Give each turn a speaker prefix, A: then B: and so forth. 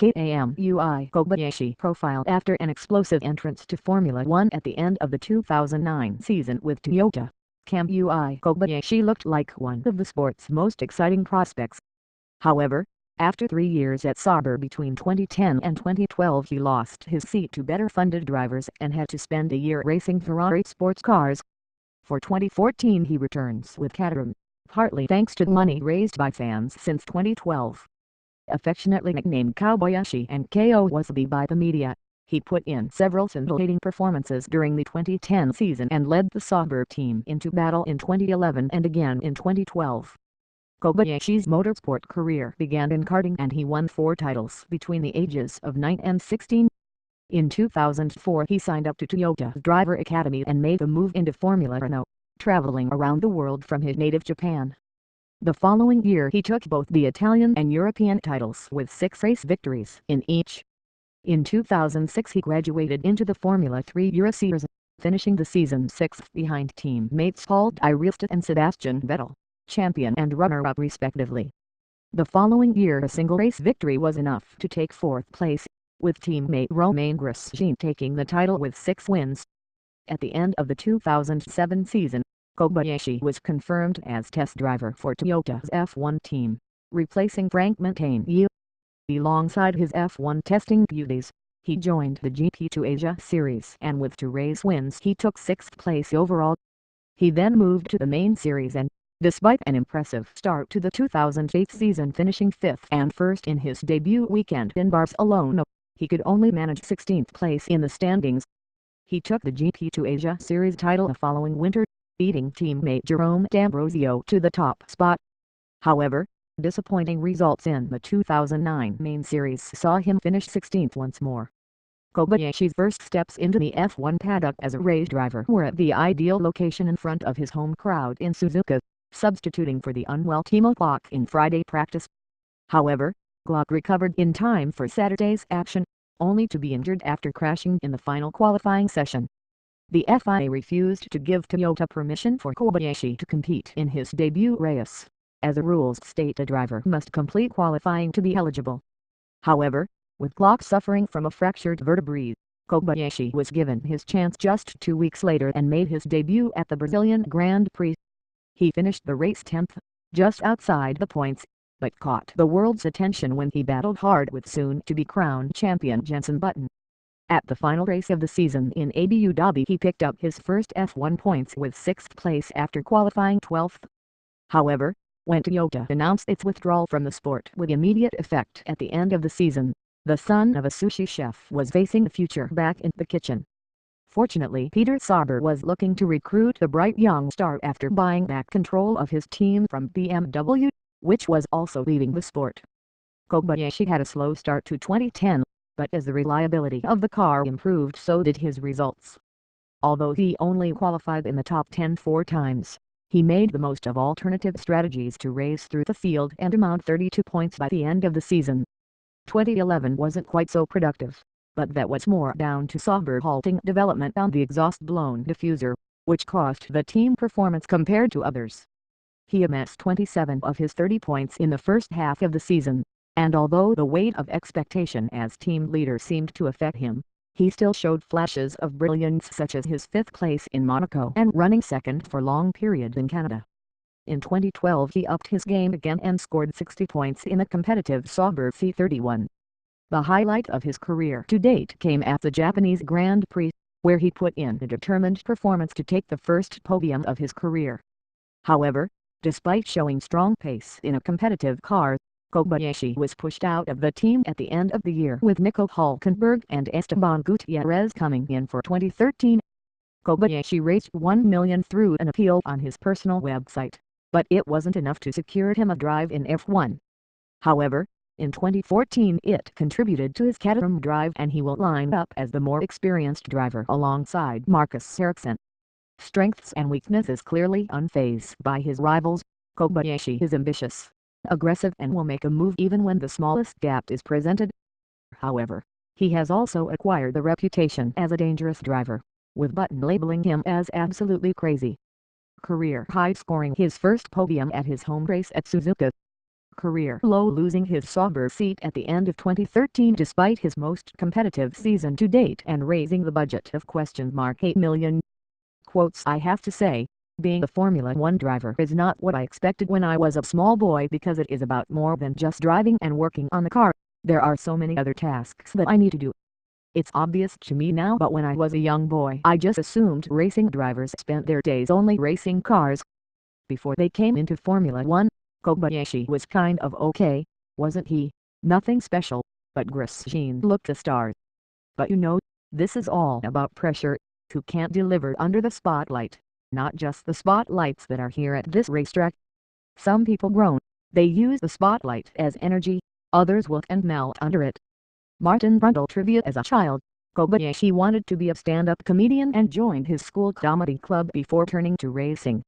A: Kamui Kobayashi profiled after an explosive entrance to Formula One at the end of the 2009 season with Toyota. Kamui Kobayashi looked like one of the sport's most exciting prospects. However, after 3 years at Sauber between 2010 and 2012 he lost his seat to better-funded drivers and had to spend a year racing Ferrari sports cars. For 2014 he returns with Caterham, partly thanks to the money raised by fans since 2012. Affectionately nicknamed Kobayashi and KO Wasabi by the media, he put in several scintillating performances during the 2010 season and led the Sauber team into battle in 2011 and again in 2012. Kobayashi's motorsport career began in karting and he won 4 titles between the ages of 9 and 16. In 2004 he signed up to Toyota's Driver Academy and made the move into Formula Renault, traveling around the world from his native Japan. The following year he took both the Italian and European titles with 6 race victories in each. In 2006 he graduated into the Formula 3 Euroseries, finishing the season 6th behind teammates Paul di Resta and Sebastian Vettel, champion and runner-up respectively. The following year a single race victory was enough to take 4th place, with teammate Romain Grosjean taking the title with 6 wins. At the end of the 2007 season, Kobayashi was confirmed as test driver for Toyota's F1 team, replacing Frank Montagnier. Alongside his F1 testing duties, he joined the GP2 Asia Series and with 2 race wins he took 6th place overall. He then moved to the main series and, despite an impressive start to the 2008 season finishing 5th and 1st in his debut weekend in Barcelona, he could only manage 16th place in the standings. He took the GP2 Asia Series title the following winter, beating teammate Jerome D'Ambrosio to the top spot. However, disappointing results in the 2009 main series saw him finish 16th once more. Kobayashi's first steps into the F1 paddock as a race driver were at the ideal location in front of his home crowd in Suzuka, substituting for the unwell Timo Glock in Friday practice. However, Glock recovered in time for Saturday's action, only to be injured after crashing in the final qualifying session. The FIA refused to give Toyota permission for Kobayashi to compete in his debut race, as the rules state a driver must complete qualifying to be eligible. However, with Glock suffering from a fractured vertebrae, Kobayashi was given his chance just 2 weeks later and made his debut at the Brazilian Grand Prix. He finished the race 10th, just outside the points, but caught the world's attention when he battled hard with soon-to-be-crowned champion Jenson Button. At the final race of the season in Abu Dhabi he picked up his first F1 points with 6th place after qualifying 12th. However, when Toyota announced its withdrawal from the sport with immediate effect at the end of the season, the son of a sushi chef was facing the future back in the kitchen. Fortunately Peter Sauber was looking to recruit the bright young star after buying back control of his team from BMW, which was also leaving the sport. Kobayashi had a slow start to 2010, but as the reliability of the car improved so did his results. Although he only qualified in the top 10 4 times, he made the most of alternative strategies to race through the field and amount 32 points by the end of the season. 2011 wasn't quite so productive, but that was more down to Sauber halting development on the exhaust-blown diffuser, which cost the team performance compared to others. He amassed 27 of his 30 points in the first half of the season, and although the weight of expectation as team leader seemed to affect him, he still showed flashes of brilliance such as his 5th place in Monaco and running second for long periods in Canada. In 2012 he upped his game again and scored 60 points in the competitive Sauber C31. The highlight of his career to date came at the Japanese Grand Prix, where he put in a determined performance to take the first podium of his career. However, despite showing strong pace in a competitive car, Kobayashi was pushed out of the team at the end of the year with Nico Hülkenberg and Esteban Gutierrez coming in for 2013. Kobayashi raised $1 million through an appeal on his personal website, but it wasn't enough to secure him a drive in F1. However, in 2014 it contributed to his Caterham drive and he will line up as the more experienced driver alongside Marcus Ericsson. Strengths and weaknesses clearly unfazed by his rivals, Kobayashi is ambitious, aggressive and will make a move even when the smallest gap is presented. However, he has also acquired the reputation as a dangerous driver, with Button labeling him as absolutely crazy. Career high scoring his first podium at his home race at Suzuka. career low, losing his Sauber seat at the end of 2013 despite his most competitive season to date and raising the budget of $8 million. Quotes, I have to say, being a Formula One driver is not what I expected when I was a small boy because it is about more than just driving and working on the car. There are so many other tasks that I need to do. It's obvious to me now, but when I was a young boy I just assumed racing drivers spent their days only racing cars. Before they came into Formula One, Kobayashi was kind of okay, wasn't he? Nothing special, but Grosjean looked a star. But you know, this is all about pressure. Who can't deliver under the spotlight? Not just the spotlights that are here at this racetrack. Some people groan. They use the spotlight as energy, others wilt and melt under it. Martin Brundle trivia. As a child, Kobayashi wanted to be a stand-up comedian and joined his school comedy club before turning to racing.